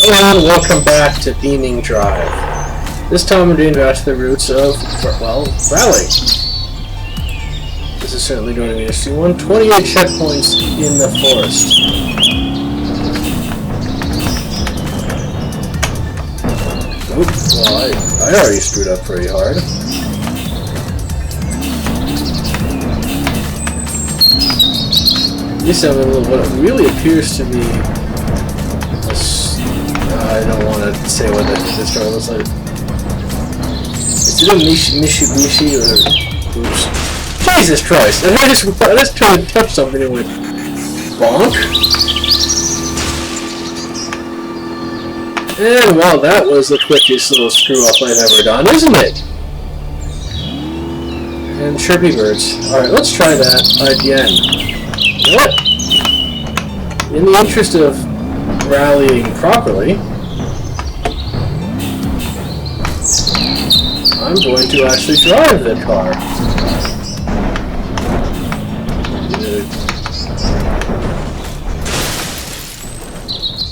And welcome back to beamng.drive. This time we're getting back to the roots of, well, Rally. This is certainly going to be an interesting one. 28 checkpoints in the forest. Oops, well, I already screwed up pretty hard. This is what really appears to be I don't want to say what this car looks like. Is it a Mitsubishi or... Oops. Jesus Christ! I just tried to touch something and went... bonk? And, well, that was the quickest little screw-up I've ever done, isn't it? And chirpy birds. Alright, let's try that again. You know what? In the interest of rallying properly, I'm going to actually drive the car.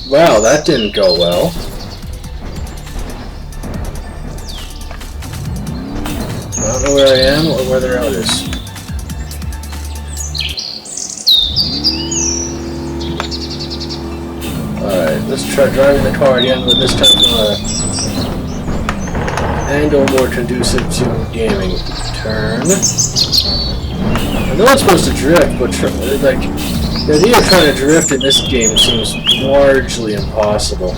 Wow, that didn't go well. I don't know where I am or where the road is. Alright, let's try driving the car again, but this time angle more conducive to gaming. Turn. I know it's supposed to drift, but like the idea of trying to drift in this game seems largely impossible.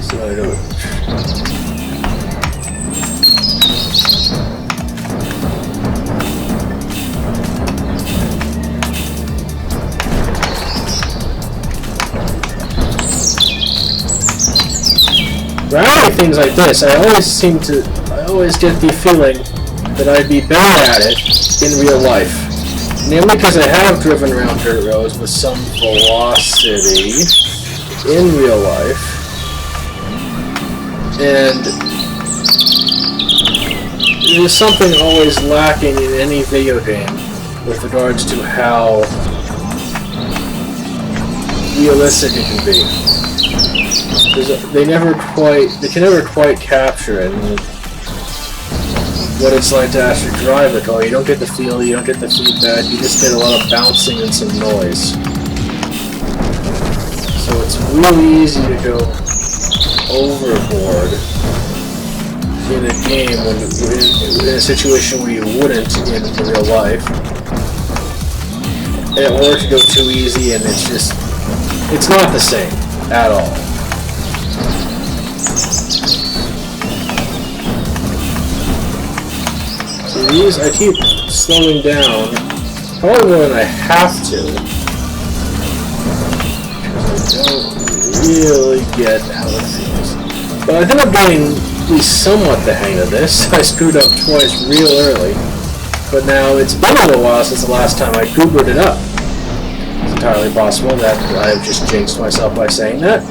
So I do it. Rally things like this, I always get the feeling that I'd be better at it in real life. Namely because I have driven around dirt roads with some velocity in real life. And there's something always lacking in any video game with regards to how realistic it can be. They can never quite capture it. What it's like to actually drive the car. You don't get the feel, you don't get the feedback, you just get a lot of bouncing and some noise. So it's really easy to go overboard in a game in a situation where you wouldn't in real life. Or to go too easy and it's not the same at all. These, I keep slowing down, probably more than I have to, because I don't really get how it feels. But I think I'm getting at least somewhat the hang of this. I screwed up twice real early, but now it's been a little while since the last time I goobered it up. It's entirely possible that I've just jinxed myself by saying that,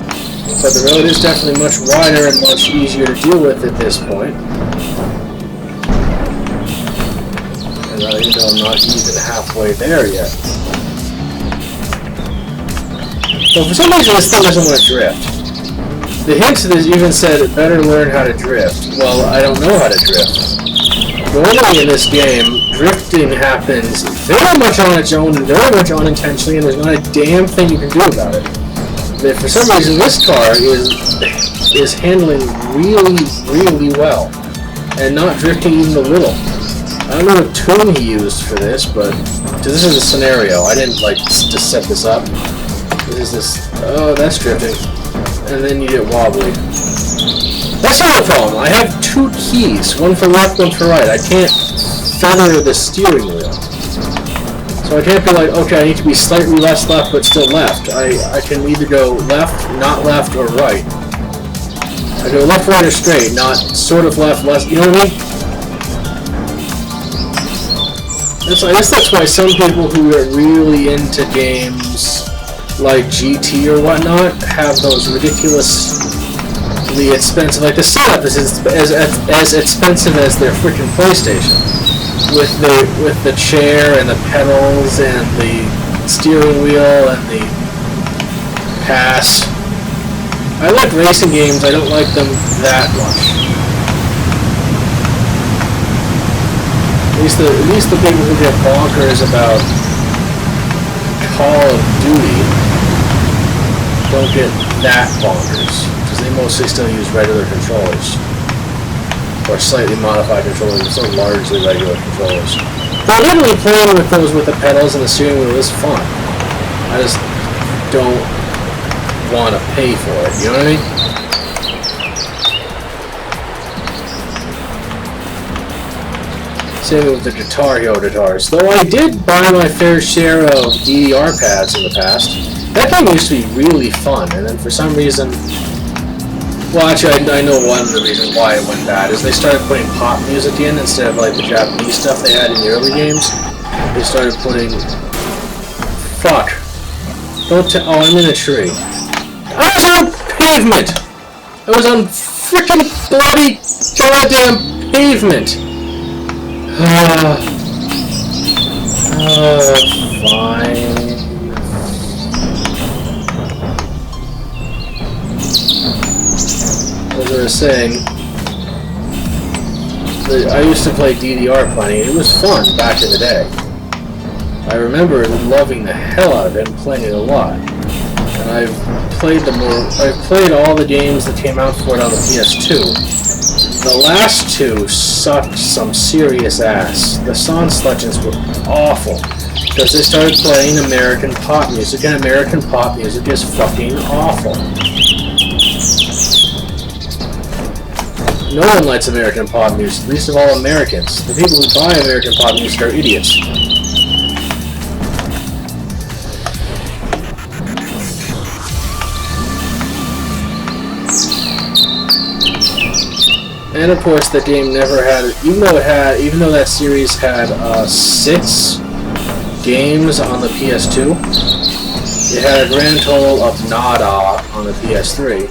but the road is definitely much wider and much easier to deal with at this point. Even though I'm not even halfway there yet. So for some reason this thing doesn't want to drift. The hints of this even said it better learn how to drift. Well, I don't know how to drift. Normally in this game, drifting happens very much on its own and very much unintentionally, and there's not a damn thing you can do about it. But for some reason this car is handling really, really well. And not drifting even a little. I don't know what tune he used for this, but this is a scenario. I didn't like to set this up. This is oh, that's drifting, and then you get wobbly. That's not a problem. I have two keys, one for left, one for right. I can't feather the steering wheel, so I can't be like, okay, I need to be slightly less left, but still left. I can either go left, not left, or right. I go left, right, or straight, not sort of left, less. You know what I mean? I guess that's why some people who are really into games like GT or whatnot have those ridiculously expensive, like the setup is as expensive as their freaking PlayStation. with the chair and the pedals and the steering wheel and the pass. I like racing games, I don't like them that much. At least the people who get bonkers about Call of Duty don't get that bonkers, because they mostly still use regular controllers. Or slightly modified controllers, but still largely regular controllers. But literally playing with those with the pedals and the steering wheel is fun. I just don't want to pay for it, you know what I mean? Same with the Guitar Hero guitars. Though I did buy my fair share of DDR pads in the past. That game used to be really fun, and then for some reason... Well, actually, I know one of the reasons why it went bad is they started putting pop music in instead of like the Japanese stuff they had in the early games. They started putting... Fuck. Don't tell... Oh, I'm in a tree. I was on pavement! I was on frickin' bloody goddamn pavement! Fine. As I was saying, I used to play DDR plenty. It was fun back in the day. I remember loving the hell out of it and playing it a lot. And I've played all the games that came out for it on the PS2. The last two sucked some serious ass. The song selections were awful because they started playing American pop music, and American pop music is fucking awful. No one likes American pop music, least of all Americans. The people who buy American pop music are idiots. And of course, the game never had, even though that series had 6 games on the PS2, it had a grand total of nada on the PS3.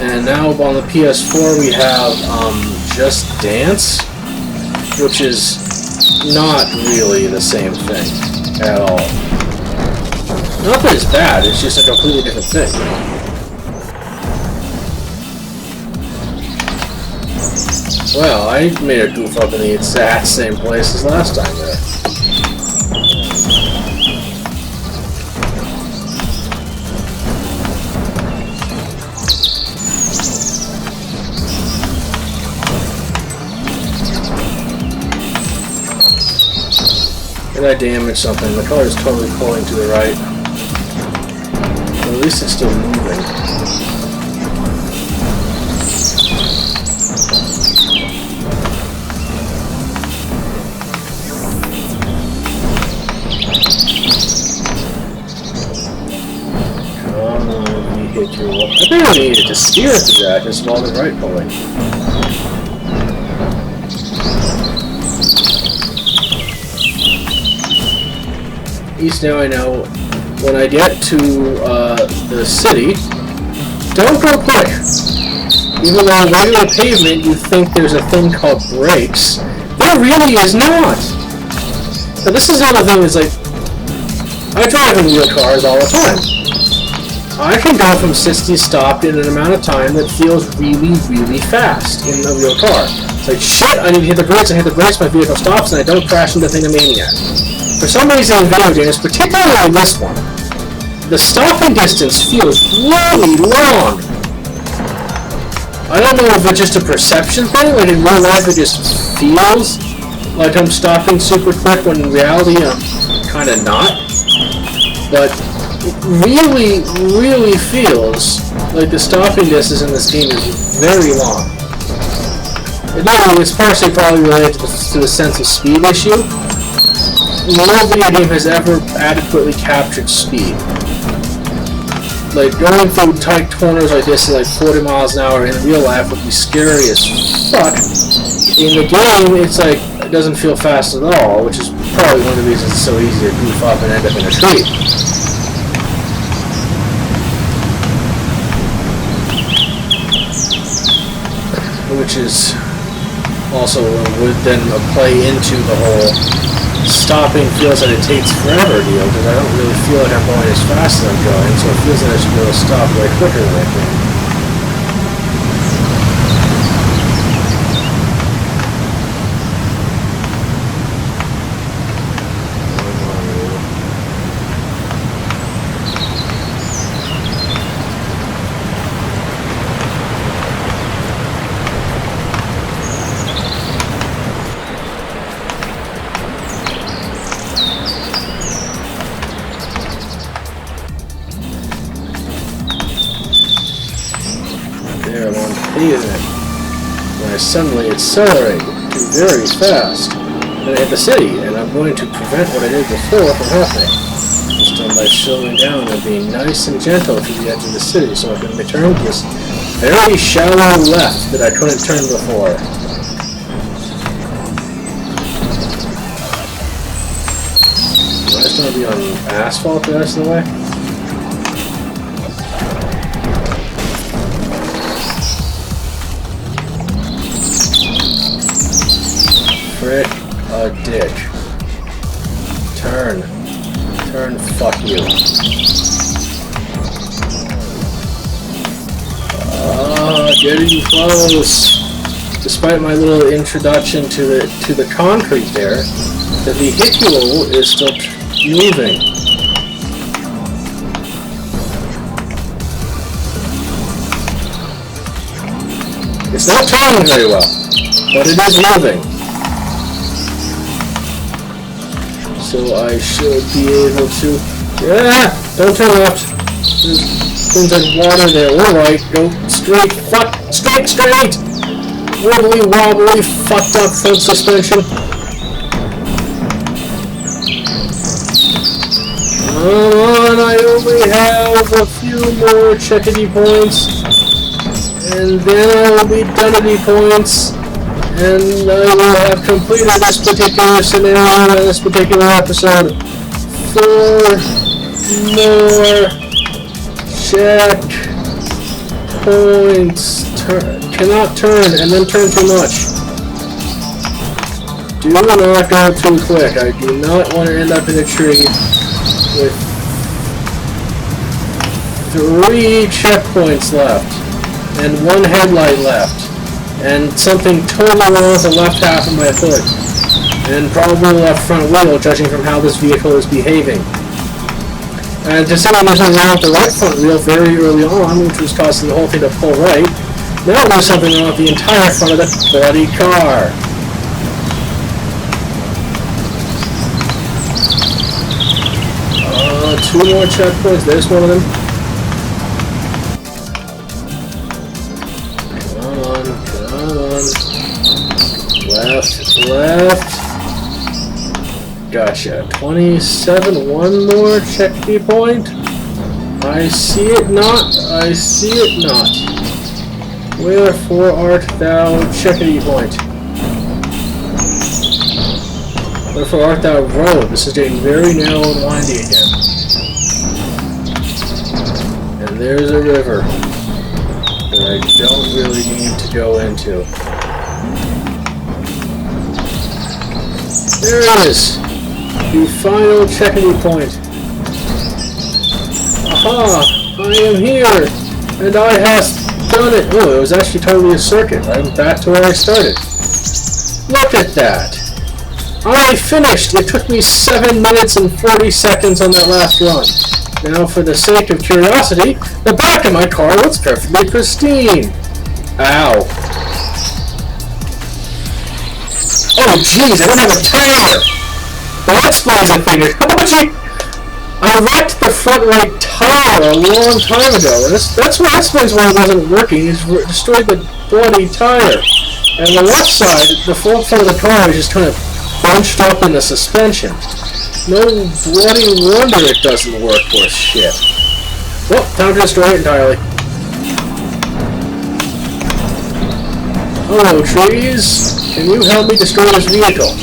And now on the PS4 we have Just Dance, which is not really the same thing at all. Not that it's bad, it's just a completely different thing. Well, I made a goof up in the exact same place as last time there. Did I damage something? The color is totally pulling to the right. Well, at least it's still moving. I barely needed to steer through that, just while the right pulling. At least now I know when I get to the city, don't go quick. Even though on regular pavement you think there's a thing called brakes, there really is not. But this is another thing is like, I drive in wheel cars all the time. I can go from 60 stopped in an amount of time that feels really, really fast in a real car. It's like, shit, I need to hit the brakes, I hit the brakes, my vehicle stops, and I don't crash into Thingamaniac. For some reason in video games, particularly on this one, the stopping distance feels really long. I don't know if it's just a perception thing, like in real life it just feels like I'm stopping super quick when in reality I'm kind of not. But really, really feels like the stopping distance in this game is very long. Admittedly, it's partially probably related to the sense of speed issue. No video game has ever adequately captured speed. Like, going through tight corners like this at like 40 miles an hour in real life would be scary as fuck. In the game, it's like, it doesn't feel fast at all, which is probably one of the reasons it's so easy to goof up and end up in a tree. Which is also would then play into the whole stopping feels that it takes forever deal, because I don't really feel like I'm going as fast as I'm going, so it feels like I should be able to stop way quicker than I can. When I suddenly accelerate very fast, then I hit the city, and I'm going to prevent what I did before from happening. Just done by slowing down and being nice and gentle to the edge of the city, so I can return to this very shallow left that I couldn't turn before. Do I just want to be on asphalt the rest of the way? Frick a dick. Turn. Turn, fuck you. Getting close. Despite my little introduction to the concrete there, the vehicle is still moving. It's not turning very well, but it is moving. So I should be able to... Yeah! Don't turn left! There's things like water there. Or right. Go straight. Fuck! Straight! Straight! Wobbly wobbly fucked up front suspension. Come on, I only have a few more checkity points. And then I will be donety points. And I will have completed this particular scenario in this particular episode. 4 more check points. Cannot turn and then turn too much. Do not go too quick. I do not want to end up in a tree with 3 checkpoints left and 1 headlight left. And something totally wrong with the left half of my foot. And probably the left front wheel, judging from how this vehicle is behaving. And to say there's something wrong with the right front wheel very early on, which was causing the whole thing to pull right, now there's something wrong with the entire front of the bloody car. 2 more checkpoints, there's one of them. Left. Gotcha. 27. 1 more checkpoint point. I see it not. I see it not. Wherefore art thou checkity point? Wherefore art thou road? This is getting very narrow and windy again. And there's a river that I don't really need to go into. There it is! The final checkity point. Aha! I am here! And I have done it! Oh, it was actually totally a circuit. I'm back to where I started. Look at that! I finished! It took me 7 minutes and 40 seconds on that last run. Now, for the sake of curiosity, the back of my car looks perfectly pristine. Ow. Oh jeez, I don't have a tire! Well, that explains a thing. I wrecked the front right tire a long time ago. That's what explains why it wasn't working. It destroyed the bloody tire. And the left side, the full front of the car is just kind of bunched up in the suspension. No bloody wonder it doesn't work for shit. Well, time to destroy it entirely. Hello, trees. Can you help me destroy this vehicle?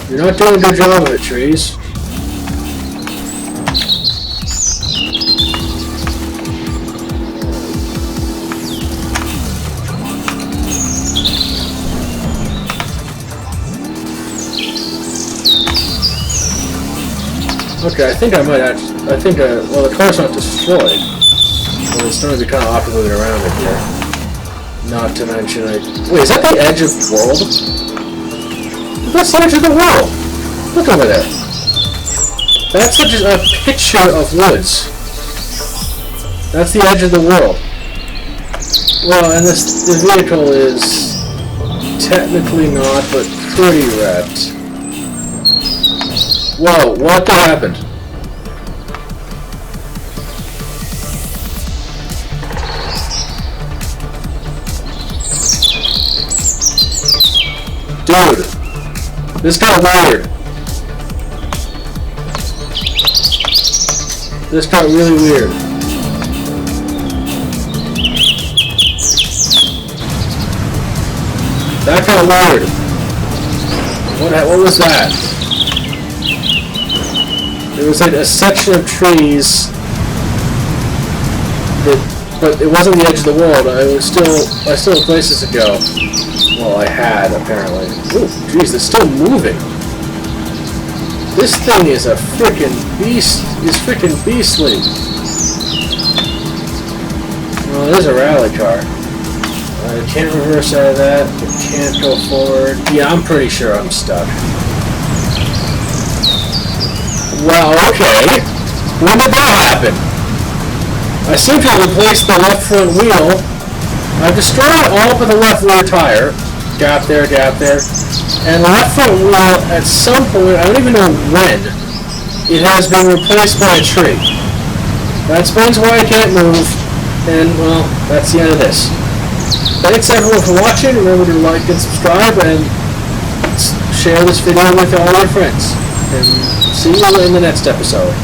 You're not doing a good job of it, trees. Okay, I think I might actually... well, the car's not destroyed. But it's starting to be kind of awkward moving around in here. Not to mention, wait, is that the edge of the world? That's the edge of the world! Look over there. That's just a picture of woods. That's the edge of the world. Well, and the vehicle is technically not, but pretty wrecked. Whoa, what happened? Dude, this got weird. This got really weird. That got weird. What was that? There was like a section of trees but it wasn't the edge of the world. I still had places to go. Well, I had, apparently. Ooh, jeez, it's still moving. This thing is a frickin' beast. It's frickin' beastly. Well, there's a rally car. I can't reverse out of that. I can't go forward. Yeah, I'm pretty sure I'm stuck. Well, okay. When did that happen? I seem to have replaced the left front wheel. I've destroyed all but the left rear tire. Gap there, and the left front wheel, at some point, I don't even know when, it has been replaced by a tree. That explains why I can't move, and, well, that's the end of this. Thanks everyone for watching. Remember to like and subscribe, and share this video with all your friends. And see you in the next episode.